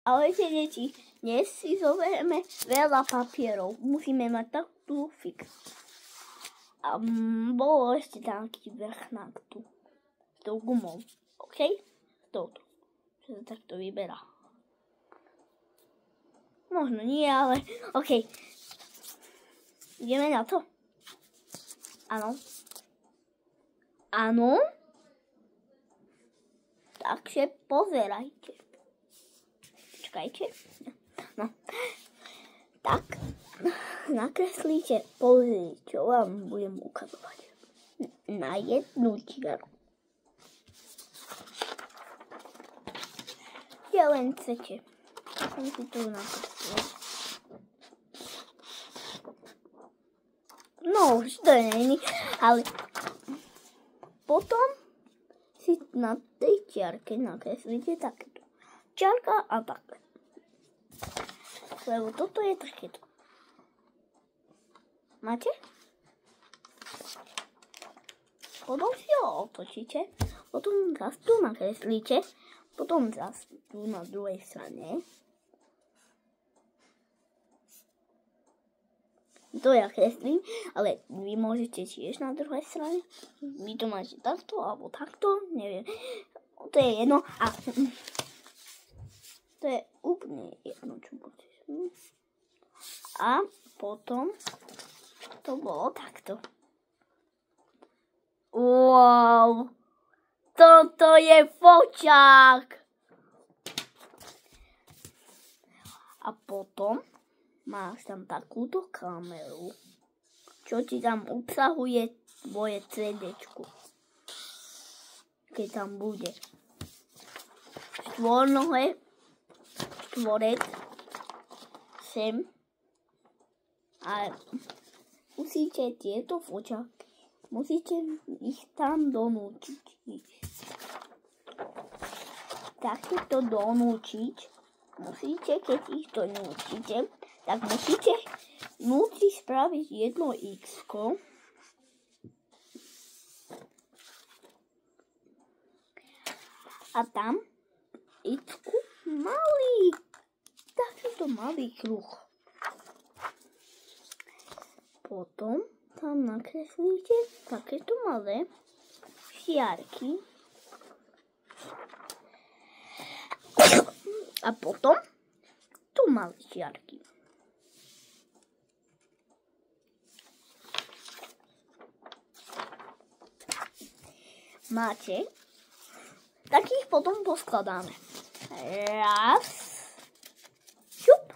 Ahojte deti, dnes si zoberieme veľa papierov. Musíme mať takú fix. A bolo ešte taký vrchnák tu. S tou gumou. OK? S touto. Čo sa takto vyberá. Možno nie, ale OK. Ideme na to? Áno. Áno? Takže pozerajte. Čakajte. No. Tak. Nakreslíte, pozrite, čo vám budem ukazovať. Na jednu čiaru. Kde len chcete. Som si to nakreslil. No, už to není, ale potom si na tej čiarke nakreslíte takéto. Čiarka a takto. Lebo toto je takéto. Máte? Potom si ho otočíte. Potom zase tu nakreslíte. Potom zase tu na druhej strane. To ja kreslím, ale vy môžete tiež na druhej strane. Vy to máte takto alebo takto. Neviem. To je jedno. A to je úplne jedno, čo budete. A potom to bolo takto. Wow! Toto je foťák! A potom máš tam takúto kameru, čo ti tam obsahuje tvoje CDčko. Keď tam bude štvorec sem a musíte tieto foťáky, musíte ich tam donútiť. Takto donútiť musíte, keď ich to núčite, tak musíte vnútri spraviť jedno X-ko. A tam X-ku takýto malý kruh. Potom tam nakreslíte takéto malé čiarky. A potom tu malé čiarky. Máte? Tak ich potom poskladáme. Raz. Šup.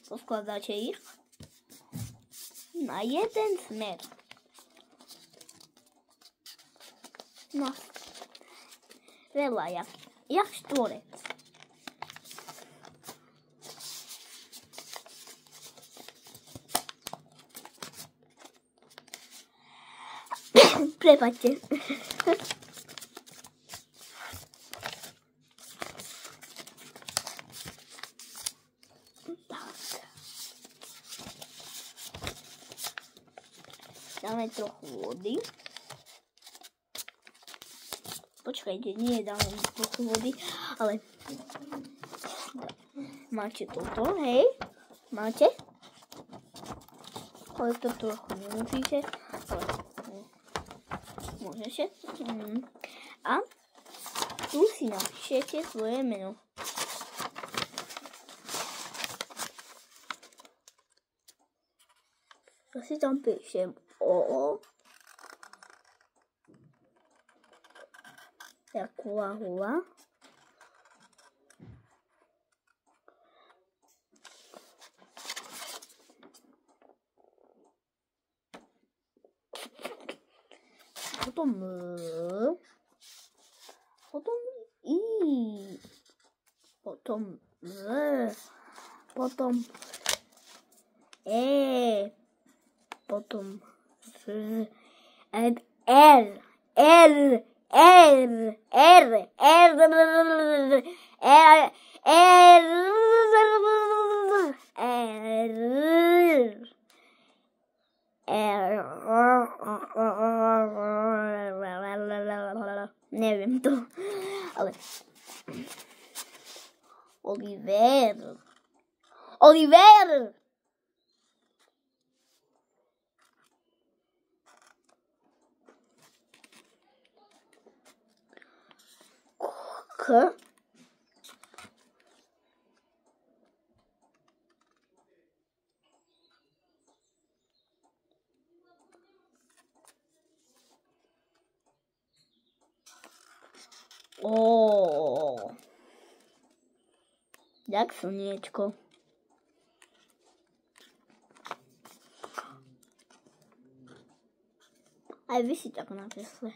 Poskladáte ich na jeden smer. No, veľa, jak štvorec. Prepačte. Dáme trochu vody. Počkajte, nie dáme trochu vody, ale máte toto, hej? Máte? Ale to trochu nemusíte, ale môžete. A tu si napíšete svoje meno. Ja si tam píšem O. Jako hula. Potom M. Potom I. Potom M. Potom E. Potom Z. And R. R. R, R, R, R, R, Neviem to, ale Oliver. K. Jak slniečko. Aj vy si tak nakresle.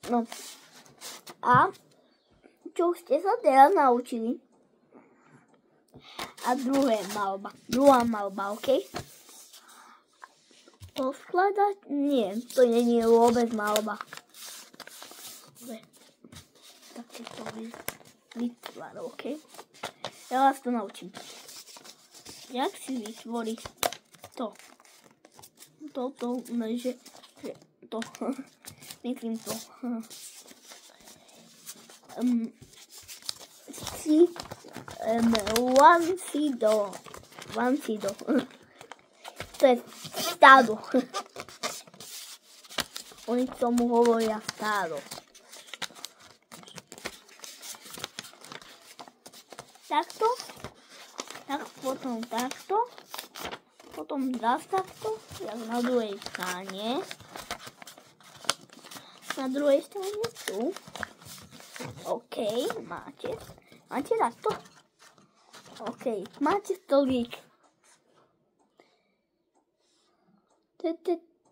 No. A čo ste sa teraz naučili? A druhá malba, ok? Poskladať? Nie, to nie je vôbec malba. Takýto vytvár, ok? Ja vás to naučím. Jak si vytvoriť to? Že to. Myslím to. Lancido. To je stádo. Oni k tomu hovoria stádo. Takto. Tak potom takto. Potom zase takto. Jak na druhej strane. Na druhej strane tu. OK, máte takto? OK, máte stolík.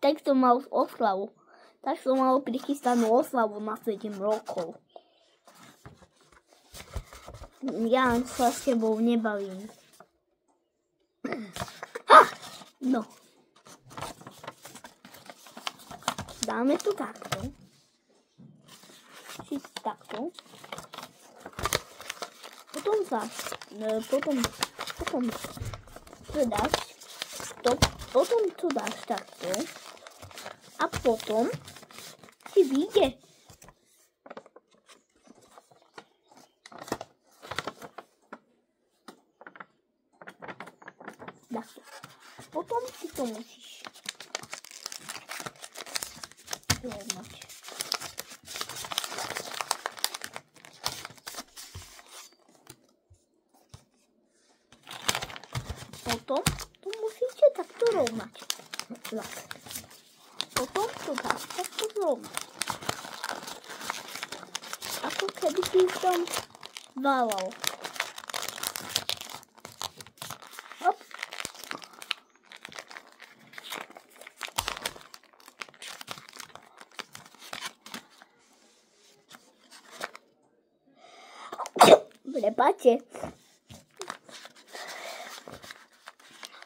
Tak som mal oslavu. Tak som mal prichystanú oslavu na 7 rokov. Ja sa s tebou nebavím. No. Dáme to takto. Takto. Potom to dáš takto. A potom si vyjde. Takto. Potom si to musíš vyrovnať. Potom to musíte takto rovnať. Potom to dáš takto zrovnať. Ako keby si tam válal. Hop. Prepáčte.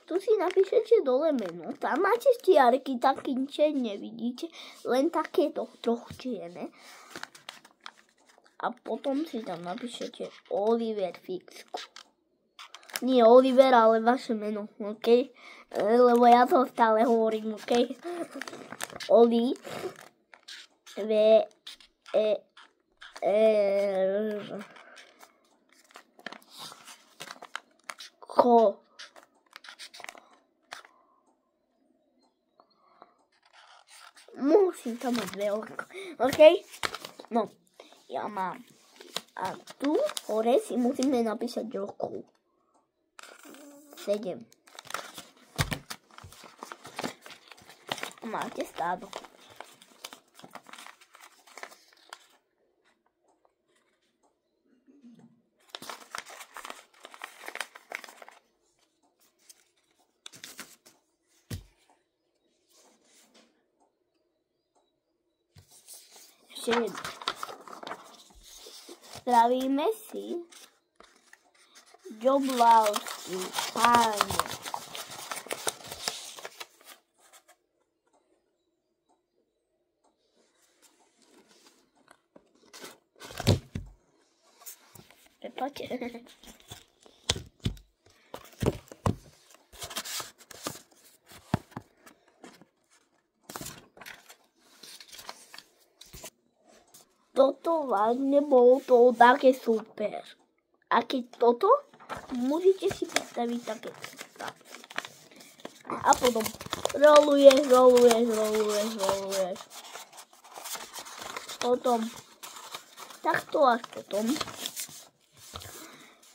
Tu si napíšete dole meno. Tam máte čiarky, taký nevidíte, len takéto trochu čierne. A potom si tam napíšete Oliver Fixku. Nie Oliver, ale vaše meno, ok? Lebo ja to stále hovorím, ok? Oli V E R Ko musím tam mať veľko, ok? No, ja mám. A tu hore si musíme napísať rokov. 7. Máte stádo. Zdravíme si Joblavský, páne. poďte. Toto vážne bolo to také super. A keď toto, môžete si predstaviť také. A potom roluješ. Potom takto až potom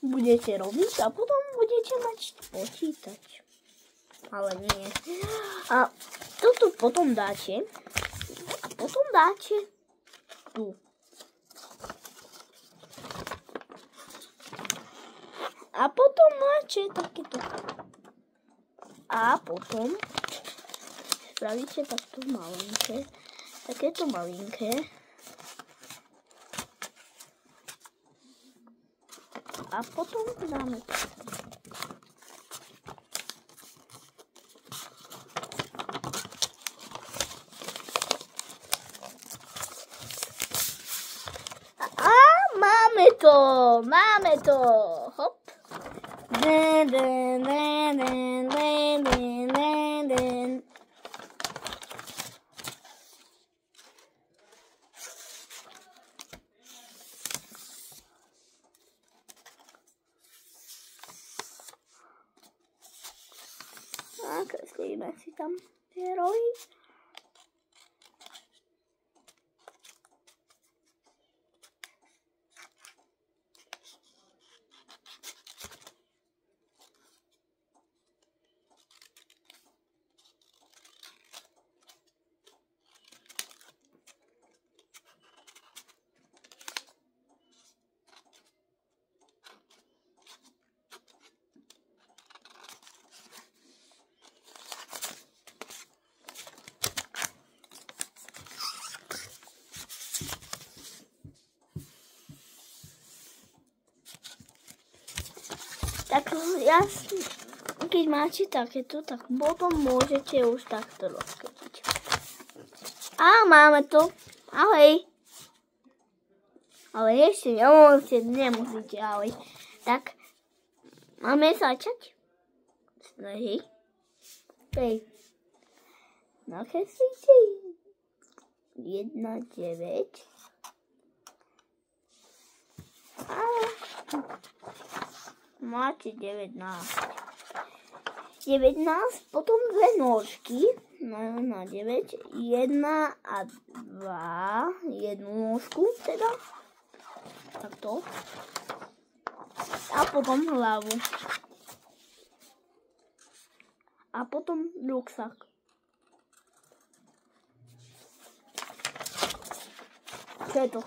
budete robiť a potom budete mať počítač. Ale nie. A toto potom dáte. A potom dáte tu. A potom máte takéto. A potom spravíte takto malinké. Takéto malinké. A potom dáme to. A máme to. Hop. A kreslíme si tam tie rohy. Tak keď máte takéto, tak potom môžete už takto rozkrotiť. A máme to. Ahoj. Ale ešte nemusíte, ahoj. Tak, máme začať? Hej. Hej. Nakreslíte 1, 9. A máte 19. 19, potom dve nôžky na 9, 1 a 2, jednu nôžku teda, takto, a potom hlavu, a potom ruksak. Čo je to?